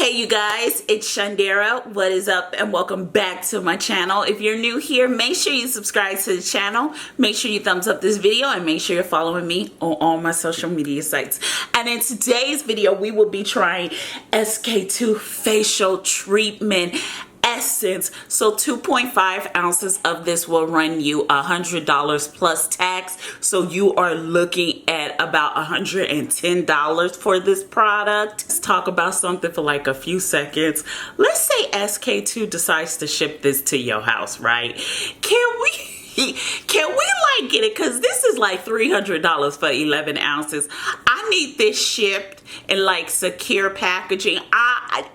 Hey you guys, it's Shundara. What is up and welcome back to my channel. If you're new here, make sure you subscribe to the channel. Make sure you thumbs up this video and make sure you're following me on all my social media sites. And in today's video, we will be trying SK2 facial treatment essence. So 2.5 ounces of this will run you $100 plus tax. So you are looking at about $110 for this product. Let's talk about something for like a few seconds. Let's say SK2 decides to ship this to your house, right? Can we like get it? Because this is like $300 for 11 ounces. I need this shipped in like secure packaging.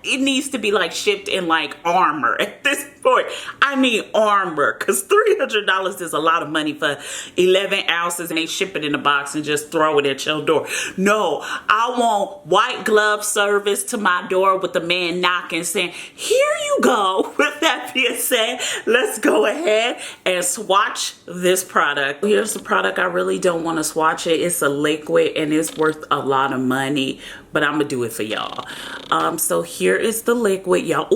It needs to be like shipped in like armor at this point. I need armor because $300 is a lot of money for 11 ounces and they ship it in a box and just throw it at your door. No, I want white glove service to my door with the man knocking saying, here you go. With that being said, let's go ahead and swatch this product. Here's the product. I really don't want to swatch it. It's a liquid and it's worth a lot of money, but I'm gonna do it for y'all. So here is the liquid, y'all.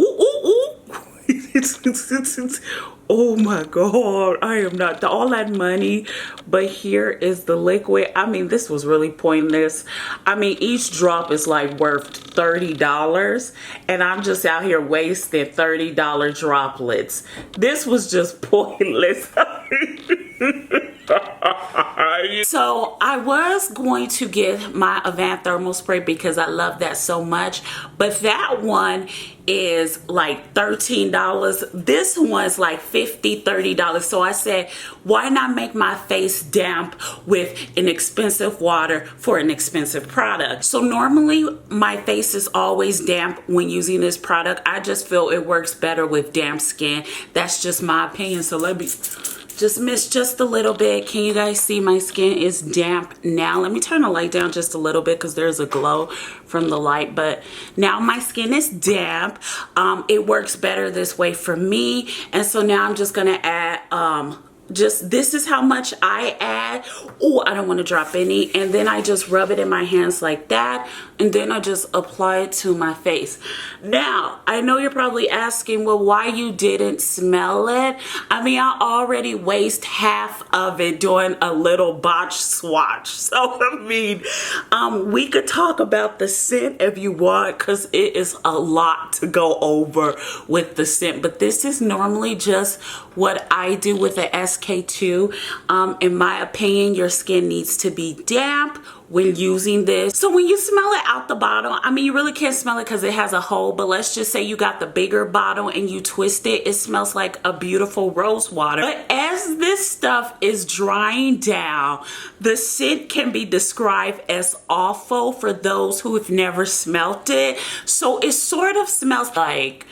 Oh my god, I am not all that money, but here is the liquid. I mean, this was really pointless. I mean, each drop is like worth $30 and I'm just out here wasting $30 droplets. This was just pointless. So I was going to get my Avant thermal spray because I love that so much, but that one is like $13. This one's like $30. So I said, why not make my face damp with an expensive water for an expensive product? So normally my face is always damp when using this product. I just feel it works better with damp skin. That's just my opinion. So let me just miss just a little bit. Can you guys see my skin is damp now? Let me turn the light down just a little bit because there's a glow from the light, but now my skin is damp. It works better this way for me. And so now I'm just gonna add this is how much I add. Oh, I don't want to drop any. And then I just rub it in my hands like that. And then I just apply it to my face. Now, I know you're probably asking, well, why you didn't smell it? I mean, I already waste half of it doing a little botch swatch. So, I mean, we could talk about the scent if you want, because it is a lot to go over with the scent. But this is normally just what I do with the SK2. In my opinion, your skin needs to be damp when using this. So when you smell it out the bottle, I mean, you really can't smell it because it has a hole, but let's just say you got the bigger bottle and you twist it, it smells like a beautiful rose water. But as this stuff is drying down, the scent can be described as awful for those who have never smelt it. So it sort of smells like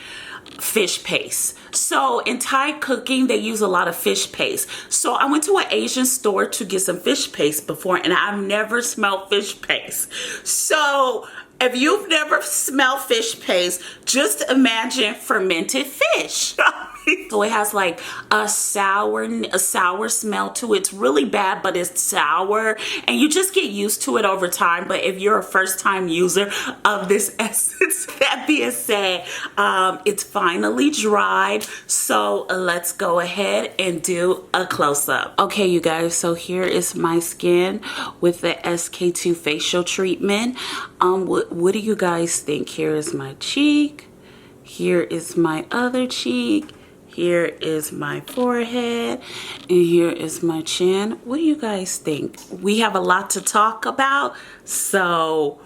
fish paste. So in Thai cooking, they use a lot of fish paste. So I went to an Asian store to get some fish paste before, and I've never smelled fish paste. So if you've never smelled fish paste, just imagine fermented fish. So it has like a sour smell to it. It's really bad, but it's sour, and you just get used to it over time. But if you're a first-time user of this essence, that being said, it's finally dried. So let's go ahead and do a close-up. Okay, you guys, so here is my skin with the SK2 facial treatment. What do you guys think? Here is my cheek. Here is my other cheek. Here is my forehead, and here is my chin. What do you guys think? We have a lot to talk about, so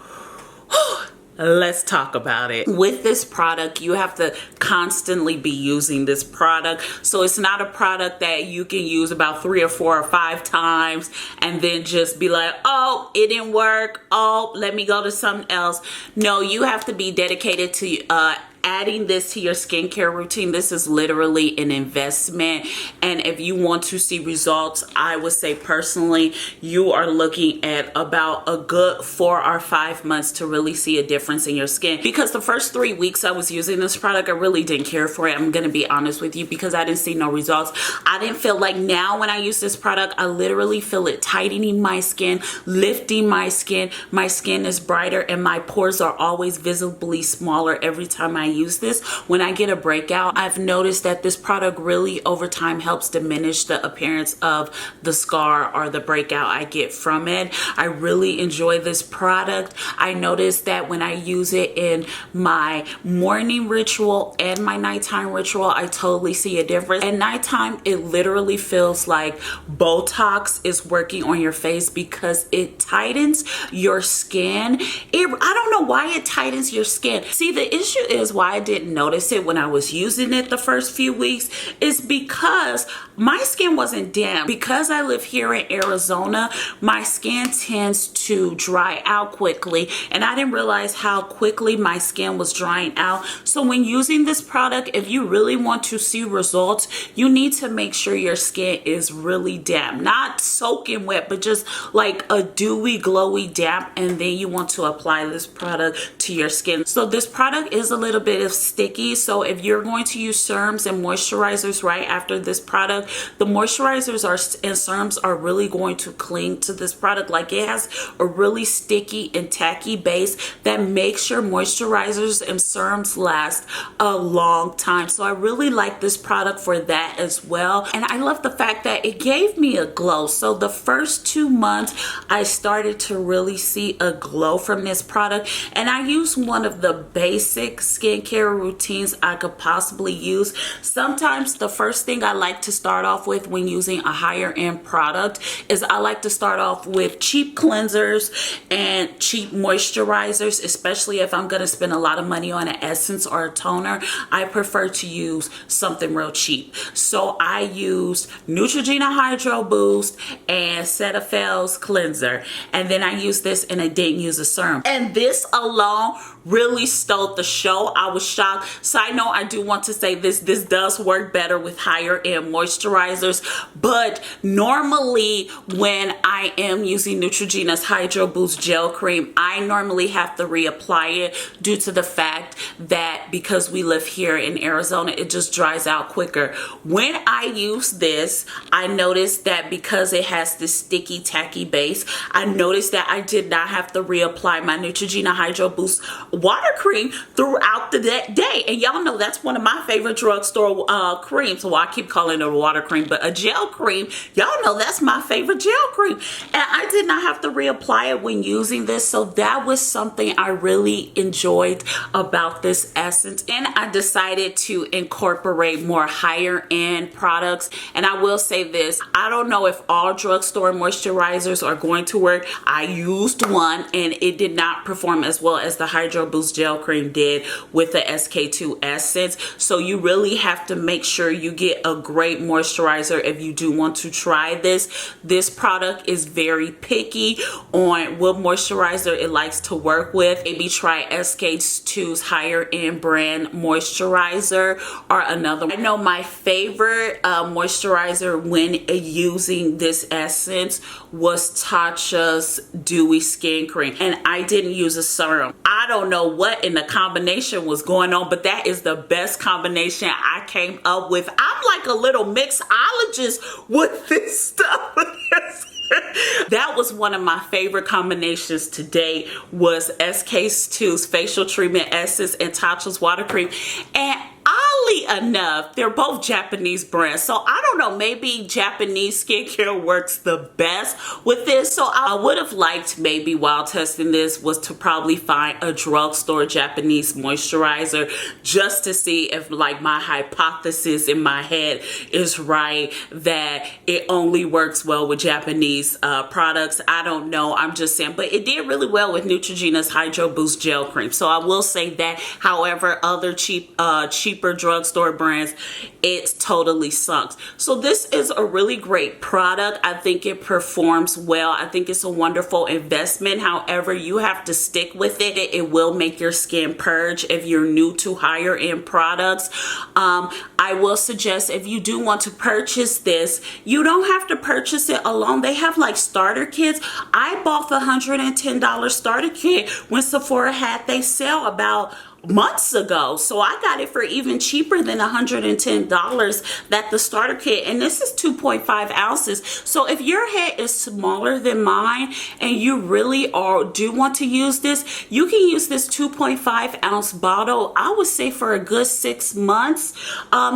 let's talk about it. With this product, you have to constantly be using this product. So it's not a product that you can use about 3 or 4 or 5 times and then just be like, oh, it didn't work. Oh, let me go to something else. No, you have to be dedicated to adding this to your skincare routine, this is literally an investment. And if you want to see results, I would say personally, you are looking at about a good 4 or 5 months to really see a difference in your skin. Because the first 3 weeks I was using this product, I really didn't care for it. I'm going to be honest with you, because I didn't see no results. I didn't feel like, now when I use this product, I literally feel it tightening my skin, lifting my skin. My skin is brighter and my pores are always visibly smaller every time I use this. When I get a breakout, I've noticed that this product really over time helps diminish the appearance of the scar or the breakout I get from it. I really enjoy this product. I noticed that when I use it in my morning ritual and my nighttime ritual, I totally see a difference. At nighttime, it literally feels like Botox is working on your face because it tightens your skin. I don't know why it tightens your skin. See, the issue is why I didn't notice it when I was using it the first few weeks is because my skin wasn't damp. Because I live here in Arizona, my skin tends to dry out quickly, and I didn't realize how quickly my skin was drying out. So when using this product, if you really want to see results, you need to make sure your skin is really damp, not soaking wet, but just like a dewy, glowy damp, and then you want to apply this product to your skin. So this product is a little bit of sticky, so if you're going to use serums and moisturizers right after this product, the moisturizers and serums are really going to cling to this product. Like, it has a really sticky and tacky base that makes your moisturizers and serums last a long time. So I really like this product for that as well. And I love the fact that it gave me a glow. So the first 2 months, I started to really see a glow from this product. And I use one of the basic skincare routines I could possibly use. Sometimes the first thing I like to start off with when using a higher end product is I like to start off with cheap cleansers and cheap moisturizers, especially if I'm going to spend a lot of money on an essence or a toner. I prefer to use something real cheap. So I used Neutrogena Hydro Boost and Cetaphil's cleanser, and then I used this and I didn't use a serum, and this alone really stole the show. I was shocked. Side note, I do want to say this does work better with higher end moisturizers, but normally when I am using Neutrogena's Hydro Boost gel cream, I normally have to reapply it due to the fact that because we live here in Arizona, it just dries out quicker. When I use this, I noticed that because it has this sticky, tacky base, I noticed that I did not have to reapply my Neutrogena Hydro Boost water cream throughout the day. And y'all know that's one of my favorite drugstore creams. Well, I keep calling it a water cream, but a gel cream, y'all know that's my favorite gel cream. And I did not have to reapply it when using this. So that was something I really enjoyed about this essence. And I decided to incorporate more higher end products. And I will say this, I don't know if all drugstore moisturizers are going to work. I used one and it did not perform as well as the Hydro Boost gel cream did with the SK2 essence. So you really have to make sure you get a great moisturizer if you do want to try this. This product is very picky on what moisturizer it likes to work with. Maybe try SK2's higher end brand moisturizer or another one. I know my favorite moisturizer when using this essence was Tatcha's Dewy Skin Cream, and I didn't use a serum. I don't know what in the combination was going on, but that is the best combination I came up with. I'm like a little mixologist with this stuff. That was one of my favorite combinations to date, was SK2's facial treatment essence and Tatcha's water cream. And oddly enough, they're both Japanese brands, so I don't know, maybe Japanese skincare works the best with this. So I would have liked, maybe while testing this, was to probably find a drugstore Japanese moisturizer just to see if like my hypothesis in my head is right, that it only works well with Japanese products. I don't know, I'm just saying, but it did really well with Neutrogena's Hydro Boost gel cream, so I will say that. However, other cheaper drug drugstore brands, it's totally sunk. So this is a really great product. I think it performs well. I think it's a wonderful investment. However, you have to stick with it. It will make your skin purge if you're new to higher end products. I will suggest, if you do want to purchase this, you don't have to purchase it alone. They have like starter kits. I bought the $110 starter kit when Sephora had they sale about months ago, so I got it for even cheaper than $110 that the starter kit, and this is 2.5 ounces. So if your head is smaller than mine and you really do want to use this, you can use this 2.5 ounce bottle, I would say, for a good 6 months,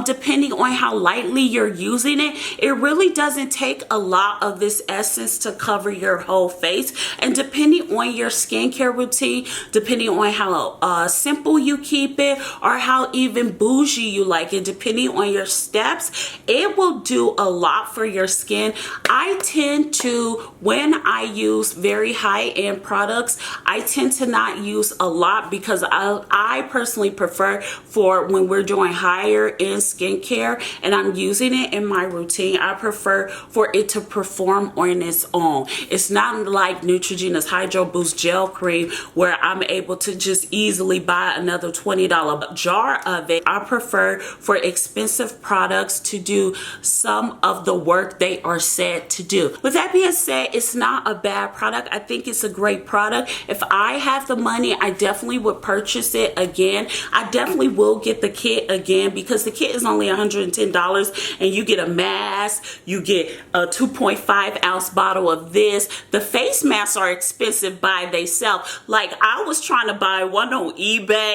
depending on how lightly you're using it. It really doesn't take a lot of this essence to cover your whole face, and depending on your skincare routine, depending on how simple you keep it or how even bougie you like it, depending on your steps, it will do a lot for your skin. I tend to, when I use very high-end products, I tend to not use a lot, because I personally prefer, for when we're doing higher end skincare and I'm using it in my routine, I prefer for it to perform on its own. It's not like Neutrogena's Hydro Boost Gel Cream where I'm able to just easily buy another $20 jar of it. I prefer for expensive products to do some of the work they are said to do. With that being said, it's not a bad product. I think it's a great product. If I have the money, I definitely would purchase it again. I definitely will get the kit again, because the kit is only $110 and you get a mask, you get a 2.5 ounce bottle of this. The face masks are expensive by themselves. Like, I was trying to buy one on eBay.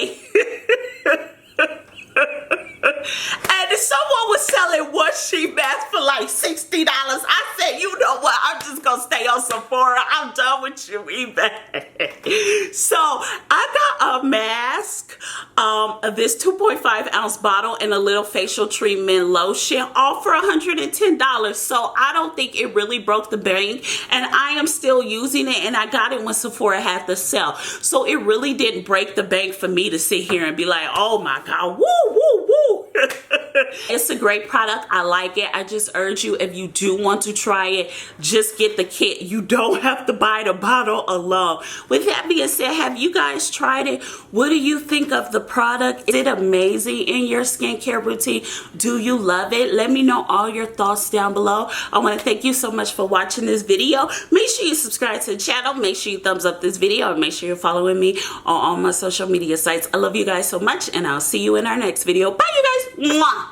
And someone was selling one sheet mask for like $60. I said, you know what? I'm just gonna stay on Sephora. I'm done with you, eBay. So I got a mask, this 2.5 ounce bottle, and a little facial treatment lotion, all for $110. So I don't think it really broke the bank, and I am still using it, and I got it when Sephora had the sale. So it really didn't break the bank for me to sit here and be like, oh my God, woo, woo, woo. It's a great product. I like it. I just urge you, if you do want to try it, just get the kit. You don't have to buy the bottle alone. With that being said, have you guys tried it? What do you think of the product? Is it amazing in your skincare routine? Do you love it? Let me know all your thoughts down below. I want to thank you so much for watching this video. Make sure you subscribe to the channel. Make sure you thumbs up this video, and make sure you're following me on all my social media sites. I love you guys so much, and I'll see you in our next video. Bye, you guys. Mwah.